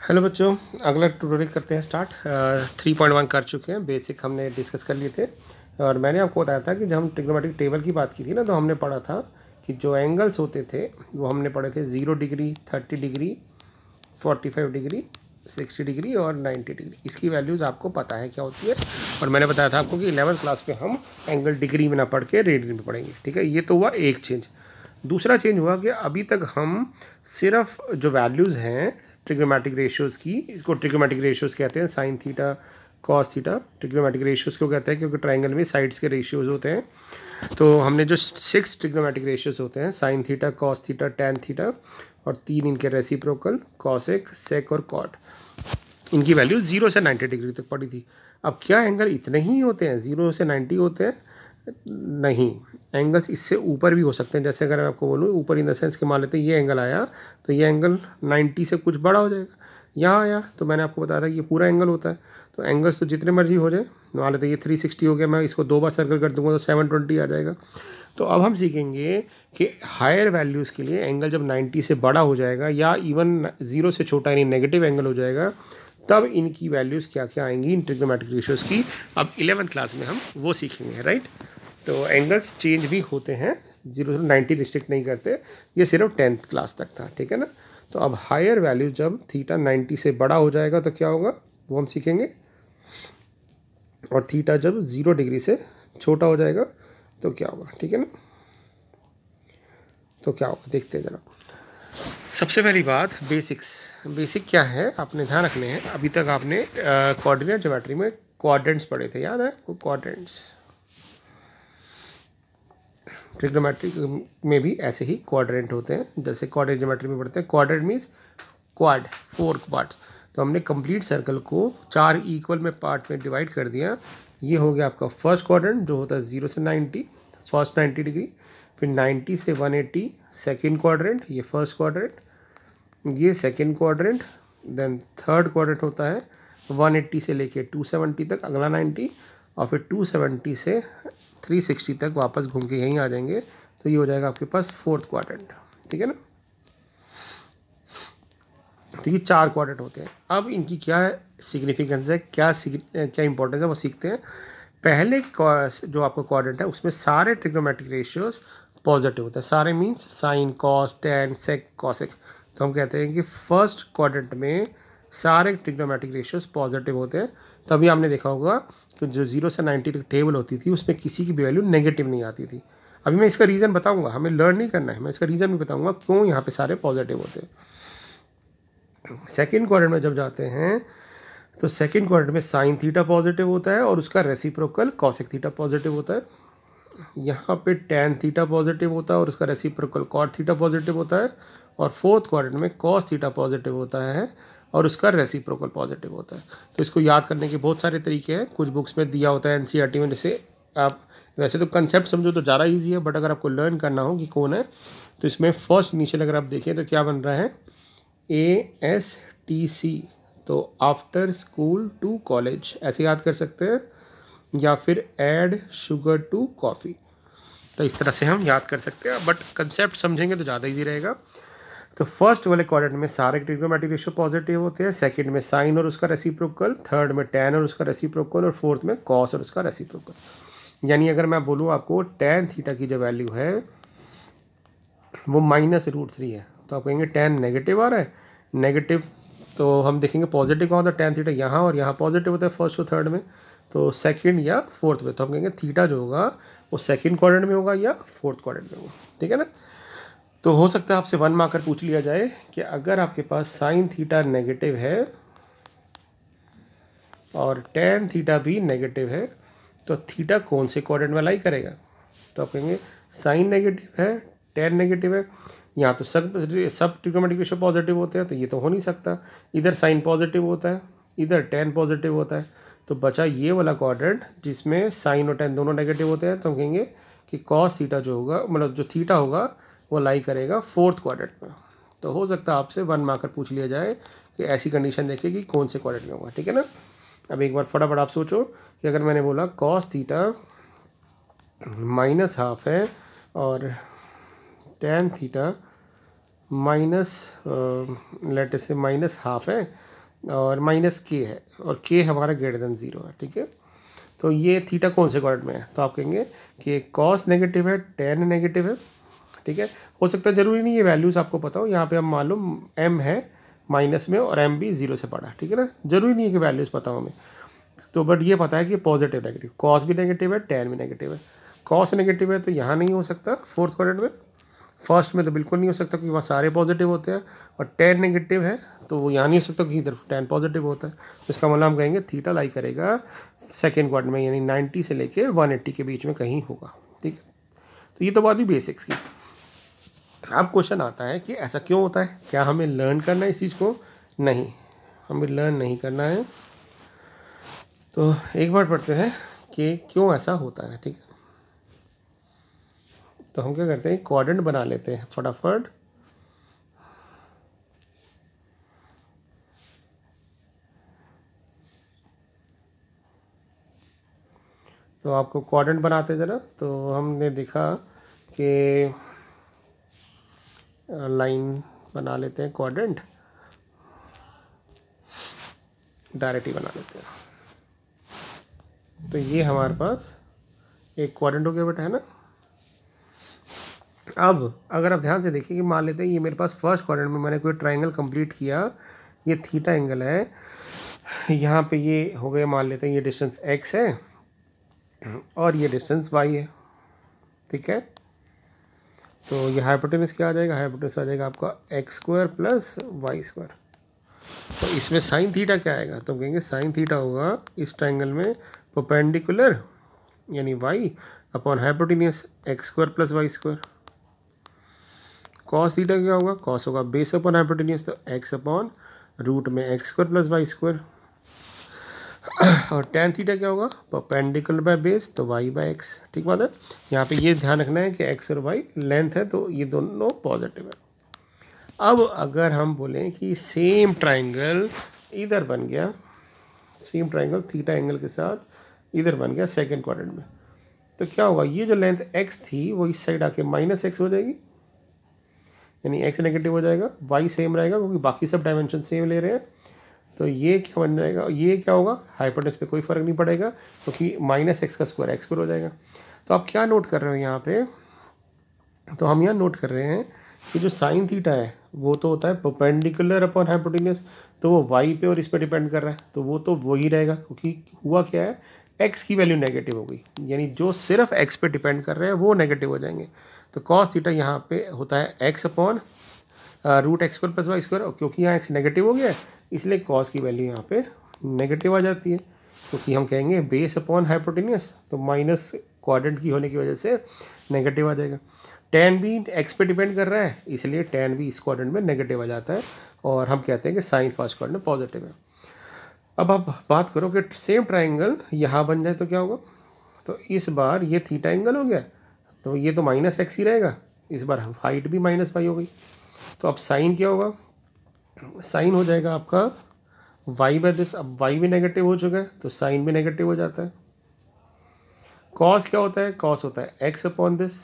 Hello बच्चों, अगला tutorial करते हैं स्टार्ट। 3.1 कर चुके हैं, बेसिक हमने डिस्कस कर लिए थे। और मैंने आपको बताया था कि जब हम ट्रिग्नोमेट्रिक टेबल की बात की थी ना, तो हमने पढ़ा था कि जो एंगल्स होते थे वो हमने पढ़े थे 0 डिग्री, 30 डिग्री, 45 डिग्री, 60 डिग्री और 90 डिग्री। इसकी वैल्यूज़ आपको पता है क्या होती है। और मैंने बताया था आपको कि 11th क्लास में हम एंगल डिग्री में ना पढ़ के रेडियन में पढ़ेंगे। ठीक है, ये तो हुआ एक चेंज। दूसरा चेंज हुआ कि अभी तक हम सिर्फ जो वैल्यूज़ हैं ट्रिग्नोमेट्रिक रेशियोज़ की, इसको ट्रिग्नोमेट्रिक रेशियोज़ कहते हैं, sine theta, cos theta. Trigonometric ratios क्यों कहते हैं? क्योंकि ट्रायंगल में साइड्स के रेशियोज़ होते हैं। तो हमने जो 6 ट्रिग्नोमेट्रिक रेशियोज़ होते हैं, sine theta, cos theta, tan theta, और 3 इनके रेसिप्रोकल, कॉसेक, सेक और कॉट, इनकी वैल्यू 0 से 90 डिग्री तक पड़ी थी। अब क्या एंगल इतने ही होते हैं, 0 से 90 होते हैं? नहीं, एंगल्स इससे ऊपर भी हो सकते हैं। जैसे अगर मैं आपको बोलूँ ऊपर इन द सेंस कि मान लेते हैं ये एंगल आया, तो ये एंगल 90 से कुछ बड़ा हो जाएगा। यहाँ आया तो मैंने आपको बताया था ये पूरा एंगल होता है। तो एंगल्स तो जितने मर्जी हो जाए, मान लेते हैं ये 360 हो गया, मैं इसको 2 बार सर्कल कर दूंगा तो 720 आ जाएगा। तो अब हम सीखेंगे कि हायर वैल्यूज़ के लिए एंगल जब 90 से बड़ा हो जाएगा या इवन 0 से छोटा यानी नेगेटिव एंगल हो जाएगा, तब इनकी वैल्यूज़ क्या क्या आएंगी इन ट्रिग्नोमेट्रिक रेशियोज़ की। अब 11th क्लास में हम वो सीखेंगे, राइट। तो एंगल्स चेंज भी होते हैं, 0 से 90 रिस्ट्रिक्ट नहीं करते। ये सिर्फ 10th क्लास तक था, ठीक है ना। तो अब हायर वैल्यूज जब थीटा 90 से बड़ा हो जाएगा तो क्या होगा वो हम सीखेंगे। और थीटा जब 0 डिग्री से छोटा हो जाएगा तो क्या होगा, ठीक है ना। तो क्या होगा देखते हैं जरा। सबसे पहली बात बेसिक क्या है आपने ध्यान रखने हैं। अभी तक आपने कोऑर्डिनेट ज्योमेट्री में क्वाड्रेंट्स पढ़े थे, याद है वो क्वाड्रेंट्स। ट्रिग्नोमेट्री में भी ऐसे ही क्वाड्रेंट होते हैं, जैसे कोऑर्डिनेट ज्योमेट्री में पढ़ते हैं। Quadrant means quad, 4 part. तो हमने कंप्लीट सर्कल को 4 इक्वल में पार्ट में डिवाइड कर दिया। ये हो गया आपका फर्स्ट क्वाड्रेंट जो होता है 0 से 90, फर्स्ट 90 डिग्री, फिर 90 से 180 सेकेंड क्वाड्रेंट, ये फर्स्ट क्वाड्रेंट, ये second quadrant. Then third quadrant होता है 180 से लेके 270 तक, अगला 90, और फिर 270 से 360 तक वापस घूम के यहीं आ जाएंगे। तो ये हो जाएगा आपके पास फोर्थ क्वाड्रेंट, ठीक है ना। तो ये 4 क्वाड्रेंट होते हैं। अब इनकी क्या सिग्निफिकेंस है, क्या इंपॉर्टेंस है वो सीखते हैं। पहले जो आपका क्वाड्रेंट है उसमें सारे ट्रिग्नोमेट्रिक रेशियोज पॉजिटिव होते हैं। सारे मीन्स साइन, कॉस, टैन, सेक, कॉसेक। तो हम कहते हैं कि फर्स्ट क्वाड्रेंट में सारे ट्रिग्नोमेट्रिक रेशियोज पॉजिटिव होते हैं। तभी आपने देखा होगा कि जो 0 से 90 तक टेबल होती थी उसमें किसी की भी वैल्यू नेगेटिव नहीं आती थी। अभी मैं इसका रीज़न बताऊंगा, हमें लर्न नहीं करना है, मैं इसका रीज़न भी बताऊंगा क्यों यहाँ पे सारे पॉजिटिव होते हैं। सेकेंड क्वाड्रेंट में जब जाते हैं तो सेकेंड क्वाड्रेंट में साइन थीटा पॉजिटिव होता है और उसका रेसिप्रोकल कॉसेक थीटा पॉजिटिव होता है। यहाँ पे टैन थीटा पॉजिटिव होता है और उसका रेसिप्रोकल कॉट थीटा पॉजिटिव होता है। और फोर्थ क्वाड्रेंट में कॉस थीटा पॉजिटिव होता है और उसका रेसिप्रोकल पॉजिटिव होता है। तो इसको याद करने के बहुत सारे तरीके हैं, कुछ बुक्स में दिया होता है एनसीईआरटी में। जैसे आप वैसे तो कंसेप्ट समझो तो ज़्यादा ईजी है, बट अगर आपको लर्न करना हो कि कौन है तो इसमें फर्स्ट इनिशियल अगर आप देखें तो क्या बन रहा है, ASTC। तो आफ्टर स्कूल टू कॉलेज ऐसे याद कर सकते हैं, या फिर ऐड शुगर टू कॉफ़ी। तो इस तरह से हम याद कर सकते हैं, बट कंसेप्ट समझेंगे तो ज़्यादा इजी रहेगा। तो फर्स्ट वाले क्वाड्रेंट में सारे ट्रिग्नोमेट्रिक रेशियो पॉजिटिव होते हैं, सेकंड में साइन और उसका रेसिप्रोकल, थर्ड में टैन और उसका रेसिप्रोकल, और फोर्थ में कॉस और उसका रेसिप्रोकल। यानी अगर मैं बोलूँ आपको टैन थीटा की जो वैल्यू है वो -√3 है, तो आप कहेंगे टैन नेगेटिव आ रहा है। नेगेटिव तो हम देखेंगे पॉजिटिव कहाँ होता है, टैन थीटा यहाँ, और यहाँ पॉजिटिव होता है फर्स्ट और थर्ड में, तो सेकंड या फोर्थ में। तो हम कहेंगे थीटा जो होगा वो सेकंड क्वाड्रेंट में होगा या फोर्थ क्वाड्रेंट में होगा, ठीक है ना। तो हो सकता है आपसे 1 मार्कर पूछ लिया जाए कि अगर आपके पास साइन थीटा नेगेटिव है और टैन थीटा भी नेगेटिव है तो थीटा कौन से क्वाड्रेंट में लाई करेगा। तो आप कहेंगे साइन नेगेटिव है, टैन नेगेटिव है, यहाँ तो सब ट्रिग्नोमेट्रिक रेशियो पॉजिटिव होते हैं, तो ये तो हो नहीं सकता। इधर साइन पॉजिटिव होता है, इधर टैन पॉजिटिव होता है, तो बचा ये वाला क्वाड्रेंट जिसमें साइन और टैन दोनों नेगेटिव होते हैं। तो हम कहेंगे कि कॉस थीटा जो होगा, मतलब जो थीटा होगा वो लाई करेगा फोर्थ क्वाड्रेंट में। तो हो सकता है आपसे 1 मार्कर पूछ लिया जाए कि ऐसी कंडीशन देखे कि कौन से क्वाड्रेंट में होगा, ठीक है ना। अब एक बार फटाफट आप सोचो कि अगर मैंने बोला कॉस थीटा -½ है और टैन थीटा लेट से -½ है, और माइनस के है, और के हमारा ग्रेटर देन 0 है, ठीक है। तो ये थीटा कौन से क्वाड्रेंट में है, तो आप कहेंगे कि कॉस नेगेटिव है, टेन नेगेटिव है, ठीक है। हो सकता है ज़रूरी नहीं ये वैल्यूज़ आपको पता हो, यहाँ पे हम मालूम m है माइनस में और m भी 0 से पड़ा, ठीक है ना। ज़रूरी नहीं है कि वैल्यूज़ पता हो हमें, तो बट ये पता है कि पॉजिटिव नेगेटिव, कॉस भी नेगेटिव है, टेन भी नेगेटिव है। कॉस नेगेटिव है तो यहाँ नहीं हो सकता फोर्थ क्वाड्रेंट में, फर्स्ट में तो बिल्कुल नहीं हो सकता क्योंकि वहाँ सारे पॉजिटिव होते हैं, और टेन नेगेटिव है तो वो यहाँ नहीं हो सकता क्योंकि इधर टेन पॉजिटिव होता है। तो इसका मतलब हम कहेंगे थीटा लाई करेगा सेकेंड क्वाड्रेंट में, यानी 90 से लेके 180 के बीच में कहीं होगा, ठीक है। तो ये तो बात ही बेसिक्स की। अब क्वेश्चन आता है कि ऐसा क्यों होता है, क्या हमें लर्न करना है इस चीज़ को, नहीं हमें लर्न नहीं करना है। तो एक बार पढ़ते हैं कि क्यों ऐसा होता है, ठीक है। तो हम क्या करते हैं, क्वाड्रेंट बना लेते हैं फटाफट। तो आपको क्वाड्रेंट बनाते ज़रा, तो हमने देखा कि लाइन बना लेते हैं क्वाड्रेंट, डायरेक्ट ही बना लेते हैं। तो ये हमारे पास एक क्वाड्रेंट हो गया बेटा, है ना। अब अगर आप ध्यान से देखिए कि मान लेते हैं ये मेरे पास फर्स्ट क्वाड्रेंट में मैंने कोई ट्रायंगल कंप्लीट किया, ये थीटा एंगल है, यहाँ पे ये हो गया, मान लेते हैं ये डिस्टेंस x है और ये डिस्टेंस y है, ठीक है। तो ये हाइपोटेनस क्या आ जाएगा, हाइपोटेनस आ जाएगा आपका x² प्लस y²। तो इसमें साइन थीटा क्या आएगा, तो कहेंगे साइन थीटा होगा इस ट्रायंगल में परपेंडिकुलर यानी y upon hypotenuse x² plus y²। Cos theta क्या होगा, कॉस होगा बेस अपॉन हाइपोटेनस, तो x अपॉन रूट में x² प्लस y²। और टेन थीटा क्या होगा, परपेंडिकुलर बाय बेस, तो y बाय x, ठीक बात है। यहाँ पे ये ध्यान रखना है कि x और y लेंथ है, तो ये दोनों पॉजिटिव है। अब अगर हम बोलें कि सेम ट्रायंगल इधर बन गया, सेम ट्रायंगल थीटा एंगल के साथ इधर बन गया सेकंड क्वाड्रेंट में, तो क्या होगा, ये जो लेंथ x थी वो इस साइड आके -x हो जाएगी, यानी x नेगेटिव हो जाएगा, y सेम रहेगा क्योंकि बाकी सब डायमेंशन सेम ले रहे हैं। तो ये क्या बन जाएगा, ये क्या होगा, हाइपोटेनस पे कोई फ़र्क नहीं पड़ेगा क्योंकि -x का स्क्वायर x² हो जाएगा। तो आप क्या नोट कर रहे हो यहाँ पे, तो हम यहाँ नोट कर रहे हैं कि जो साइन थीटा है वो तो होता है परपेंडिकुलर अपॉन हाइपोटेनस, तो वो y पे और इस पे डिपेंड कर रहा है, तो वो तो वही रहेगा क्योंकि हुआ क्या है, x की वैल्यू नेगेटिव हो गई, यानी जो सिर्फ x पे डिपेंड कर रहे हैं वो नेगेटिव हो जाएंगे। तो कॉस थीटा यहाँ पे होता है x upon root x² plus y², और क्योंकि यहाँ x नेगेटिव हो गया है इसलिए कॉस की वैल्यू यहाँ पे नेगेटिव आ जाती है, क्योंकि हम कहेंगे बेस अपॉन हाइपोटेनस, तो माइनस क्वाड्रेंट की होने की वजह से नेगेटिव आ जाएगा। टेन भी x पे डिपेंड कर रहा है इसलिए टेन भी इस क्वाड्रेंट में नेगेटिव आ जाता है, और हम कहते हैं कि साइन फर्स्ट क्वाड्रेंट में पॉजिटिव है। अब आप बात करो कि सेम ट्राइंगल यहाँ बन जाए तो क्या होगा, तो इस बार ये थीटा एंगल हो गया, तो ये तो -x ही रहेगा, इस बार हाइट भी -y हो गई। तो अब साइन क्या होगा, साइन हो जाएगा आपका y बाय दिस, अब y भी नेगेटिव हो चुका है तो साइन भी नेगेटिव हो जाता है। कॉस क्या होता है, कॉस होता है x अपॉन दिस,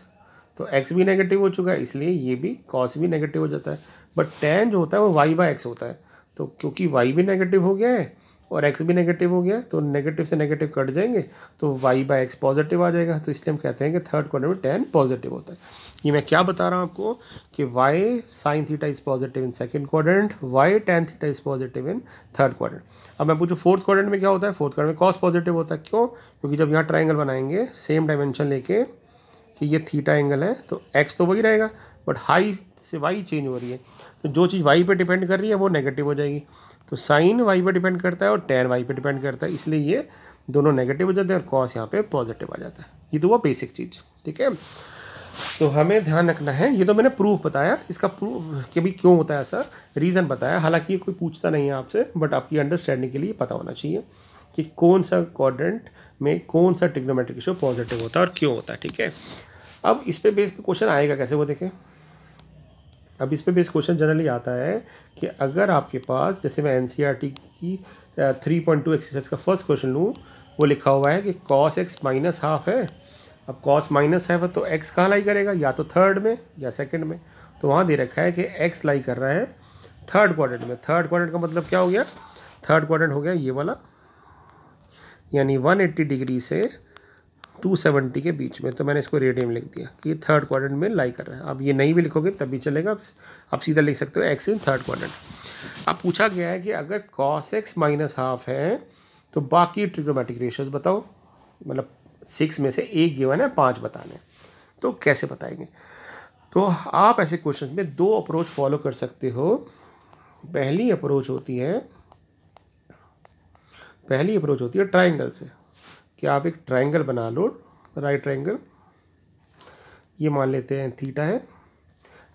तो x भी नेगेटिव हो चुका है इसलिए ये भी कॉस भी नेगेटिव हो जाता है। बट tan जो होता है वो y बाय x होता है, तो क्योंकि y भी नेगेटिव हो गया है और x भी नेगेटिव हो गया है तो नेगेटिव से नेगेटिव कट जाएंगे तो y बाय x पॉजिटिव आ जाएगा, तो इसलिए हम कहते हैं कि थर्ड क्वाड्रेंट में tan पॉजिटिव होता है। ये मैं क्या बता रहा हूँ आपको कि y sine theta is positive in second quadrant, y tan theta is positive in third quadrant. अब मैं पूछूँ फोर्थ क्वाड्रेंट में क्या होता है, फोर्थ क्वाड्रेंट में कॉस पॉजिटिव होता है, क्यों, क्योंकि जब यहाँ ट्राइंगल बनाएंगे सेम डायमेंशन लेके कि ये थीटा एंगल है तो x तो वही रहेगा बट हाई से y चेंज हो रही है, तो जो चीज़ y पे डिपेंड कर रही है वो नेगेटिव हो जाएगी। तो साइन y पे डिपेंड करता है और tan y पे डिपेंड करता है, इसलिए ये दोनों नेगेटिव हो जाते हैं और कॉस यहाँ पे पॉजिटिव आ जाता है। ये तो वो बेसिक चीज़, ठीक है। तो हमें ध्यान रखना है, ये तो मैंने प्रूफ बताया, इसका प्रूफ कि भाई क्यों होता है ऐसा, रीज़न बताया, हालांकि ये कोई पूछता नहीं है आपसे बट आपकी अंडरस्टैंडिंग के लिए पता होना चाहिए कि कौन सा क्वाड्रेंट में कौन सा ट्रिग्नोमेट्रिक रेशियो पॉजिटिव होता है और क्यों होता है, ठीक है। अब इस पे बेस पे क्वेश्चन आएगा कैसे वो देखें। अब इस पे बेस क्वेश्चन जनरली आता है कि अगर आपके पास, जैसे मैं NCERT की 3.2 एक्सरसाइज का फर्स्ट क्वेश्चन लूँ, वो लिखा हुआ है कि cos x -½ है। अब cos -½ तो x कहाँ लाई करेगा, या तो थर्ड में या सेकंड में, तो वहाँ दे रखा है कि x लाई कर रहा है थर्ड क्वाड्रेंट में। थर्ड क्वाड्रेंट का मतलब क्या हो गया, थर्ड क्वाड्रेंट हो गया ये वाला, यानी 180 डिग्री से 270 के बीच में। तो मैंने इसको रेडियन में लिख दिया कि ये थर्ड क्वाड्रेंट में लाई कर रहा है। अब ये नहीं भी लिखोगे तब भी चलेगा, आप सीधा लिख सकते हो एक्स इन थर्ड क्वाड्रेंट। अब पूछा गया है कि अगर cos x माइनस हाफ है तो बाकी ट्रिग्नोमेट्रिक रेशियोज बताओ, मतलब 6 में से एक गिवन है, 5 बताने, तो कैसे बताएंगे। तो आप ऐसे क्वेश्चन में 2 अप्रोच फॉलो कर सकते हो। पहली अप्रोच होती है ट्राइंगल से, कि आप एक ट्राइंगल बना लो, राइट ट्राइंगल, ये मान लेते हैं थीटा है।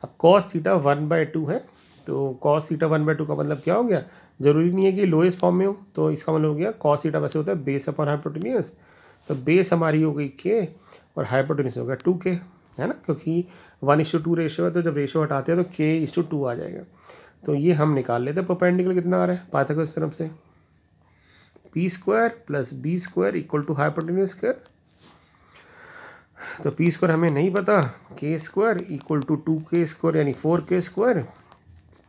अब cos थीटा 1/2 है, तो cos थीटा 1/2 का मतलब क्या हो गया, ज़रूरी नहीं है कि लोएस्ट फॉर्म में हो, तो इसका मतलब हो गया cos थीटा वैसे होता है बेस अपॉन हाइपोटेन्यूज, तो बेस हमारी हो गई k और हाइपोटेन्यूज हो गया 2k, है ना, क्योंकि 1:2 रेशियो है, तो जब रेशियो हटाते हैं तो k:2 आ जाएगा। तो ये हम निकाल लेते हैं परपेंडिकुलर कितना आ रहा है पाइथागोरस थ्योरम से, p² + b² = हाइपोटेन्यूज स्क्वायर। तो p² हमें नहीं पता, k² = 2k² यानी 4k²,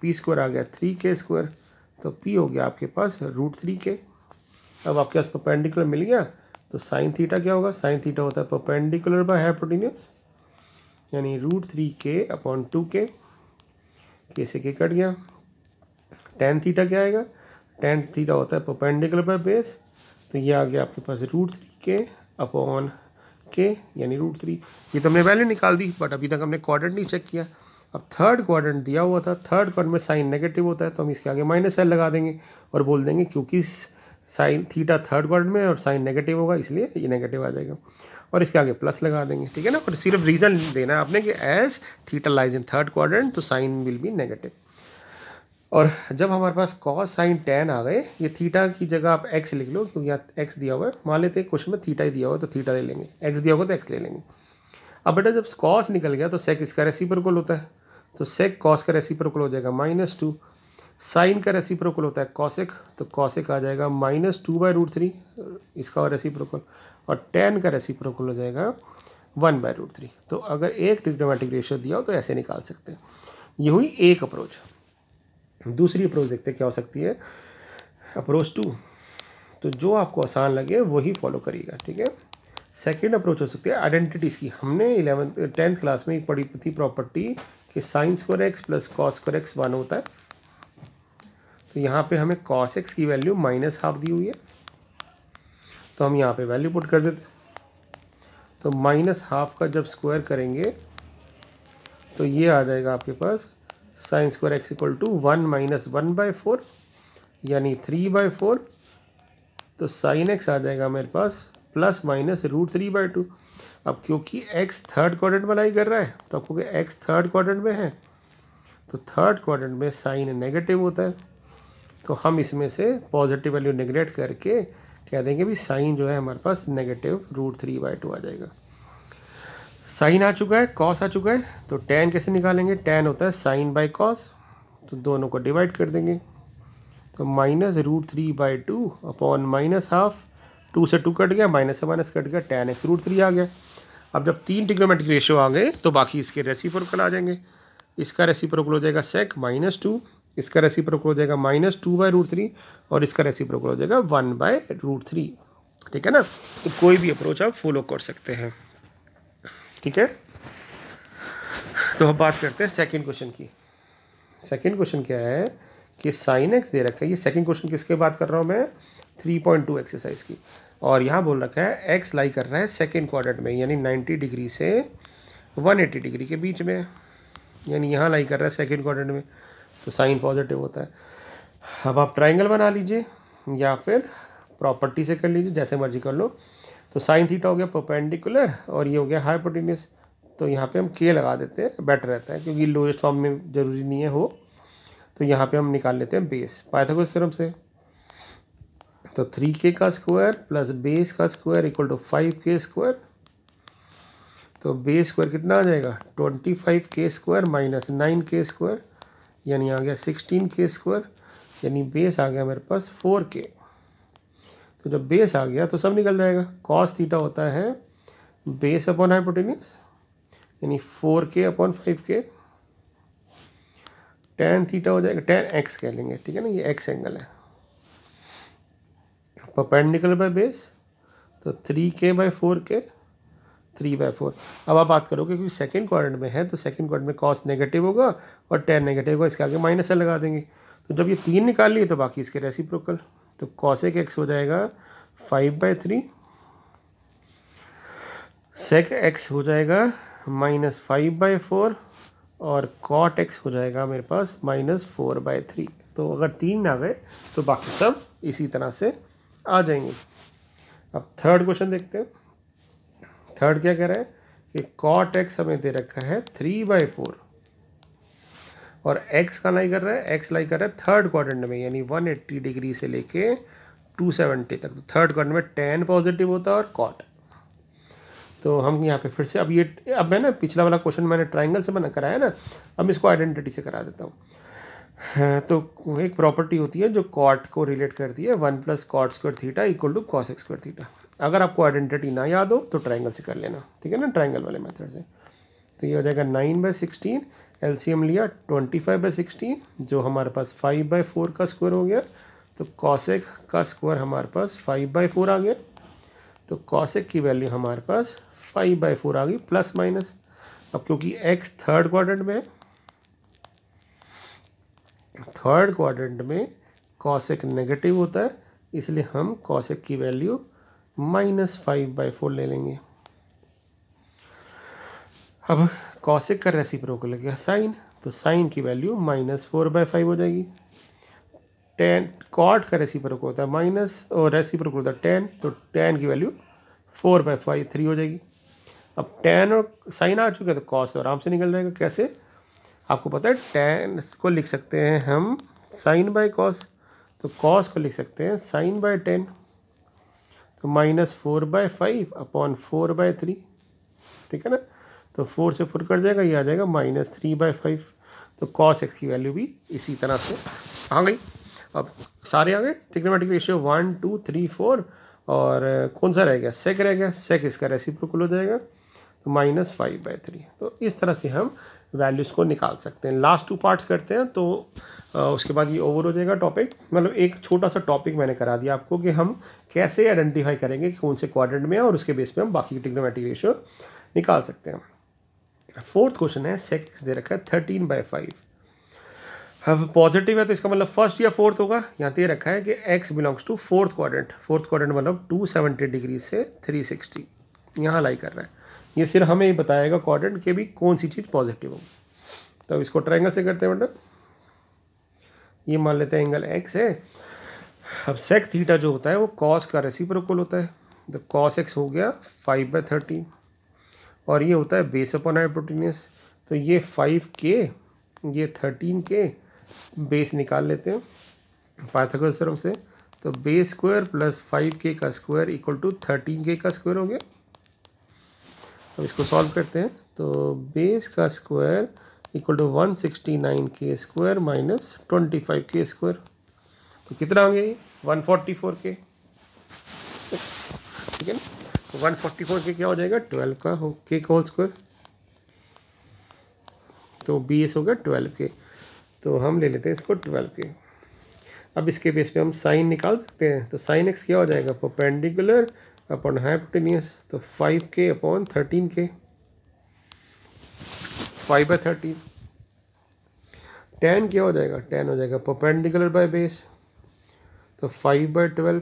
p² आ गया 3k², तो p हो गया आपके पास √3k। अब आपके पास परपेंडिकुलर मिल गया, तो साइन थीटा क्या होगा, साइन थीटा होता है परपेंडिकुलर बाय हाइपोटेन्यूज, यानी √3k/2k, k से k कट गया। tan थीटा क्या आएगा, tan थीटा होता है परपेंडिकुलर बाय बेस, तो ये आ गया आपके पास √3k/k यानी √3। ये तो हमने वैल्यू निकाल दी, बट अभी तक हमने क्वाड्रेंट नहीं चेक किया। अब थर्ड क्वाड्रेंट दिया हुआ था, थर्ड क्वाड्रेंट में साइन नेगेटिव होता है, तो हम इसके आगे -l लगा देंगे और बोल देंगे क्योंकि साइन थीटा थर्ड क्वाड्रेंट में और साइन नेगेटिव होगा इसलिए ये नेगेटिव आ जाएगा, और इसके आगे प्लस लगा देंगे, ठीक है ना। और सिर्फ रीज़न देना है आपने कि as theta lies in third quadrant तो साइन विल बी नेगेटिव। और जब हमारे पास cos sin tan आ गए, ये थीटा की जगह आप x लिख लो, क्योंकि यहाँ x दिया हुआ है, मान लेते हैं क्वेश्चन में थीटा ही दिया हुआ है तो थीटा ले लेंगे, x दिया होगा तो x ले लेंगे। अब बेटा जब cos निकल गया तो sec इसका रेसिप्रोकल होता है, तो sec cos का रेसिप्रोकल हो जाएगा -2, साइन का रेसिप्रोकल होता है cosec, तो cosec आ जाएगा -2/√3 इसका रेसिप्रोकल, और tan का रेसिप्रोकल हो जाएगा 1/√3। तो अगर एक ट्रिग्नोमेट्रिक रेशियो दिया हो तो ऐसे निकाल सकते हैं। ये हुई एक अप्रोच। दूसरी अप्रोच देखते हैं क्या हो सकती है, अप्रोच 2। तो जो आपको आसान लगे वही फॉलो करिएगा, ठीक है। सेकंड अप्रोच हो सकती है आइडेंटिटीज़ की। हमने 10th क्लास में एक पढ़ी थी प्रॉपर्टी कि sin² x + cos² x 1 होता है। तो यहाँ पे हमें cos x की वैल्यू -½ दी हुई है, तो हम यहाँ पे वैल्यू पुट कर देते हैं। तो -½ का जब स्क्वायर करेंगे तो ये आ जाएगा आपके पास sin² x = 1 - 1/4 यानी 3/4, तो sin x आ जाएगा मेरे पास ±√3/2। अब क्योंकि x थर्ड क्वाड्रेंट में लाई कर रहा है, तो आपको x थर्ड क्वाड्रेंट में है, तो थर्ड क्वाड्रेंट में साइन नेगेटिव होता है, तो हम इसमें से पॉजिटिव वैल्यू नेगलेक्ट करके कह देंगे भी साइन जो है हमारे पास -√3/2 आ जाएगा। साइन आ चुका है, कॉस आ चुका है, तो tan कैसे निकालेंगे, tan होता है साइन बाई कॉस, तो दोनों को डिवाइड कर देंगे, तो -√3/2 अपॉन -½ 2 से 2 कट गया, माइनस से माइनस कट गया, tan x √3 आ गया। अब जब 3 ट्रिग्नोमेट्रिक रेशियो आ गए तो बाकी इसके रेसिप्रोकल आ जाएंगे। इसका रेसिप्रोकल हो जाएगा sec -2, इसका रेसिप्रोकल हो जाएगा -2/√3, और इसका रेसिप्रोकल हो जाएगा 1/√3, ठीक है ना। तो कोई भी अप्रोच आप फॉलो कर सकते हैं, ठीक है। तो अब बात करते हैं सेकंड क्वेश्चन की। सेकंड क्वेश्चन क्या है कि sin x दे रखा है, ये सेकंड क्वेश्चन किसके बात कर रहा हूँ मैं, 3.2 एक्सरसाइज की, और यहाँ बोल रखा है x लाई कर रहा है सेकंड क्वाड्रेंट में, यानी 90 डिग्री से 180 डिग्री के बीच में, यानी यहाँ लाई कर रहा है सेकंड क्वाड्रेंट में, तो साइन पॉजिटिव होता है। अब आप ट्राइंगल बना लीजिए या फिर प्रॉपर्टी से कर लीजिए, जैसे मर्जी कर लो। तो साइन थीटा हो गया परपेंडिकुलर और ये हो गया हाइपोटेन्यूज, तो यहाँ पे हम k लगा देते हैं, बेटर रहता है क्योंकि लोएस्ट फॉर्म में ज़रूरी नहीं है हो। तो यहाँ पे हम निकाल लेते हैं बेस पाइथागोरस थ्योरम से, तो 3k का स्क्वायर प्लस बेस का स्क्वायर = 5k², तो बेस स्क्वायर कितना आ जाएगा 25k² - 9k², यानी आ गया 16k², यानी बेस आ गया मेरे पास 4k। तो जब बेस आ गया तो सब निकल जाएगा। cos थीटा होता है बेस अपॉन हाइपोटेन्यूज, यानी 4k/5k। tan थीटा हो जाएगा, tan x कह लेंगे, ठीक है ना, ये x एंगल है, परपेंडिकुलर बाय बेस, तो 3k/4k 3/4। अब आप बात करोगे क्योंकि सेकंड क्वाड्रेंट में है तो सेकंड क्वाड्रेंट में कॉस नेगेटिव होगा और tan नेगेटिव होगा, इसके आगे माइनस लगा देंगे। तो जब ये 3 निकाल लिए तो बाकी इसके रेसिप्रोकल, तो cosec x हो जाएगा 5/3, sec x हो जाएगा -5/4 और cot x हो जाएगा मेरे पास -4/3। तो अगर 3 आ गए तो बाकी सब इसी तरह से आ जाएंगे। अब थर्ड क्वेश्चन देखते हैं। थर्ड क्या कह रहा है कि cot x हमें दे रखा है 3/4 और x का लाई कर रहा है, x लाई कर रहा है थर्ड क्वाड्रेंट में, यानी 180 डिग्री से लेके 270 तक। तो थर्ड क्वाड्रेंट में tan पॉजिटिव होता है और cot। तो हम यहाँ पे फिर से अब मैं ना पिछला वाला क्वेश्चन मैंने ट्राइंगल से बना कराया ना, अब इसको आइडेंटिटी से करा देता हूँ। तो एक प्रॉपर्टी होती है जो कॉट को रिलेट करती है, 1 + cot square theta equal to cos x square theta. अगर आपको आइडेंटिटी ना याद हो तो ट्राइंगल से कर लेना, ठीक है ना, ट्राइंगल वाले मेथड से। तो ये हो जाएगा 9/16, एलसीएम लिया 25/16, जो हमारे पास 5/4 का स्क्वायर हो गया। तो cosec का स्क्वायर हमारे पास 5/4 आ गया। तो cosec की वैल्यू हमारे पास 5/4 आ गई प्लस माइनस। अब क्योंकि x थर्ड क्वाड्रेंट में है, थर्ड क्वाड्रेंट में cosec नेगेटिव होता है, इसलिए हम cosec की वैल्यू -5/4 ले लेंगे। अब cosec का रेसिप्रोकल लग गया साइन, तो साइन की वैल्यू -4/5 हो जाएगी। tan cot का रेसिप्रोकल होता है माइनस और रेसिप्रोकल होता है tan, तो tan की वैल्यू 4/5 3 हो जाएगी। अब tan और साइन आ चुके हैं तो cos तो आराम से निकल जाएगा। कैसे, आपको पता है tan को लिख सकते हैं हम sin/cos, तो cos को लिख सकते हैं sin/tan, तो -4/5 अपॉन 4/3, ठीक है ना। तो 4 से 4 कट जाएगा, ये आ जाएगा -3/5। तो cos x की वैल्यू भी इसी तरह से आ गई। अब सारे आ गए ट्रिग्नोमेट्रिक रेशियो 1 2 3 4, और कौन सा रह गया, sec रह गया। sec इसका रेसिप्रोकल हो जाएगा, तो -5/3। तो इस तरह से हम वैल्यूज़ को निकाल सकते हैं। लास्ट 2 पार्ट्स करते हैं तो उसके बाद ये ओवर हो जाएगा टॉपिक। मतलब एक छोटा सा टॉपिक मैंने करा दिया आपको कि हम कैसे आइडेंटिफाई करेंगे कि कौन से क्वाड्रेंट में है, और उसके बेस पे हम बाकी की ट्रिग्नोमेट्रिक रेशियो निकाल सकते हैं। फोर्थ क्वेश्चन है, sec x दे रखा है 13/5। अब पॉजिटिव है तो इसका मतलब फर्स्ट या फोर्थ होगा। यहाँ दे रखा है कि x belongs to fourth quadrant. Fourth quadrant मतलब 270 डिग्री से 360 यहाँ लाई कर रहा है। ये सिर्फ हमें बताएगा क्वाड्रेंट के भी कौन सी चीज़ पॉजिटिव होगी। तो अब इसको ट्रायंगल से करते हैं। मतलब ये मान लेते हैं एंगल x है। अब sec थीटा जो होता है वो cos का रेसिप्रोकल होता है, तो cos x हो गया 5/13, और ये होता है बेस अपॉन हाइपोटेन्यूज। तो ये 5k ये 13k, बेस निकाल लेते हैं पाइथागोरस थ्योरम से। तो बेस स्क्वायर प्लस 5k का स्क्वायर इक्वल टू 13k का स्क्वायर हो गया। अब इसको सॉल्व करते हैं, तो बेस का square equal to 169k square minus 25k square, तो कितना हो गया ये 144k, ठीक है ना। तो 144k क्या हो जाएगा 12 का k का होल स्क्वायर, तो बेस हो गया 12k। तो हम ले लेते हैं इसको 12k। अब इसके बेस पे हम साइन निकाल सकते हैं। तो साइन x क्या हो जाएगा परपेंडिकुलर अपॉन हाइपोटेन्यूज, तो 5k अपॉन 13k 5/13। tan क्या हो जाएगा, tan हो जाएगा परपेंडिकुलर बाय बेस, तो 5/12।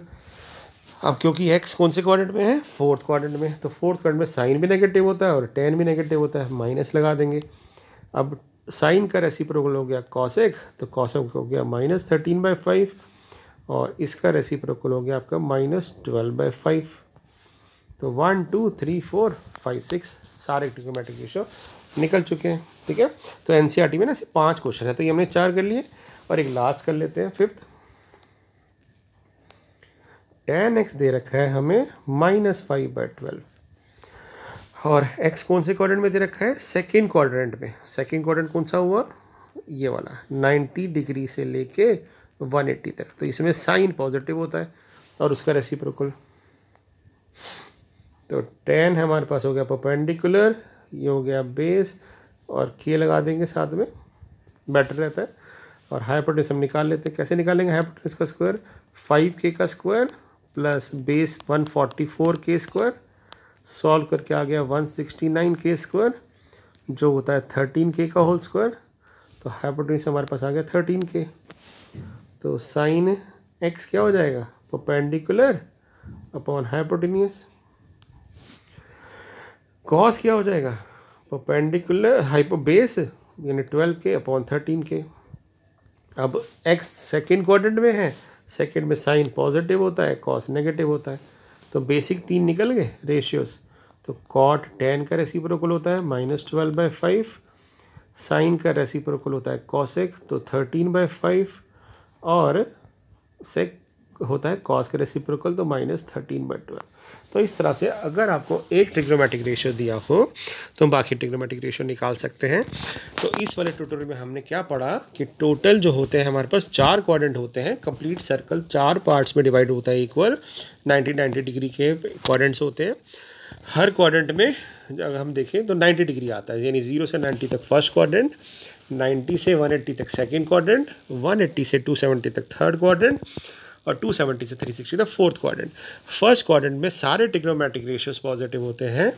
अब क्योंकि x कौन से क्वाड्रेंट में है, फोर्थ क्वाड्रेंट में, तो फोर्थ क्वाड्रेंट में साइन भी नेगेटिव होता है और tan भी नेगेटिव होता है, माइनस लगा देंगे। अब साइन का रेसिप्रोकल हो गया cosec, तो cosec हो गया -13/5, और इसका रेसिप्रोकल हो गया आपका -12/5। तो 1 2 3 4 5 6 सारे ट्रिग्नोमेट्रिक रेशियो निकल चुके हैं, ठीक है। तो एनसीईआरटी में ना सिर्फ 5 क्वेश्चन है, तो ये हमने 4 कर लिए, और एक लास्ट कर लेते हैं फिफ्थ। tan x दे रखा है हमें -5/12, और x कौन से क्वाड्रेंट में दे रखा है, सेकंड क्वाड्रेंट में। सेकंड क्वाड्रेंट कौन सा हुआ, ये वाला 90 डिग्री से लेके 180 तक। तो इसमें साइन पॉजिटिव होता है और उसका रेसिप्रोकल। तो tan हमारे पास हो गया परपेंडिकुलर, ये हो गया बेस, और k लगा देंगे साथ में, बेटर रहता है। और हाइपोटेन्यूज हम निकाल लेते हैं। कैसे निकालेंगे हाइपोटेन्यूज का स्क्वायर, 5k का स्क्वायर प्लस बेस 144 के स्क्वायर, सॉल्व करके आ गया 169 के स्क्वायर जो होता है 13 के का होल स्क्वायर। तो हाइपोटेन्यूज हमारे पास आ गया 13 के। तो साइन एक्स क्या हो जाएगा, परपेंडिकुलर अपॉन हाइपोटेन्यूज। कॉस क्या हो जाएगा, परपेंडिकुलर हाइपो बेस यानी 12 के अपॉन 13 के। अब एक्स सेकेंड क्वाड्रेंट में है, सेकेंड में साइन पॉजिटिव होता है, कॉस नेगेटिव होता है। तो बेसिक 3 निकल गए रेशियोज। तो कॉट 10 का रेसिप्रोकल होता है -12/5, साइन का रेसिप्रोकल होता है कॉसेक तो 13/5, और सेक होता है कॉस का रेसिप्रोकल तो -13/12। तो इस तरह से अगर आपको एक ट्रिग्नोमेट्रिक रेशियो दिया हो तो बाकी ट्रिग्नोमेट्रिक रेशियो निकाल सकते हैं। तो इस वाले ट्यूटोरियल में हमने क्या पढ़ा कि टोटल जो होते हैं हमारे पास 4 क्वाड्रेंट होते हैं, कंप्लीट सर्कल 4 पार्ट्स में डिवाइड होता है इक्वल, 90 डिग्री के क्वाड्रेंट्स होते हैं। हर क्वाड्रेंट में अगर हम देखें तो 90 डिग्री आता है, यानी 0 से 90 तक फर्स्ट क्वाड्रेंट, 90 से 180 तक सेकेंड क्वाड्रेंट, 180 से 270 तक थर्ड क्वाड्रेंट, और 270 से 360 तक फोर्थ क्वाड्रेंट। फर्स्ट क्वाड्रेंट में सारे ट्रिग्नोमेट्रिक रेशियोज पॉजिटिव होते हैं,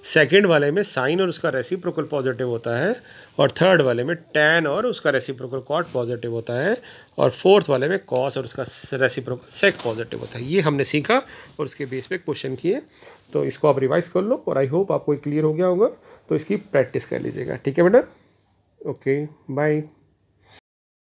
सेकंड वाले में साइन और उसका रेसिप्रोकल पॉजिटिव होता है, और थर्ड वाले में टैन और उसका रेसिप्रोकल कॉट पॉजिटिव होता है, और फोर्थ वाले में कॉस और उसका रेसिप्रोकल सेक पॉजिटिव होता है। ये हमने सीखा और उसके बेस पे क्वेश्चन किए। तो इसको आप रिवाइज कर लो और आई होप आपको क्लियर हो गया होगा। तो इसकी प्रैक्टिस कर लीजिएगा, ठीक है बेटा। Okay bye.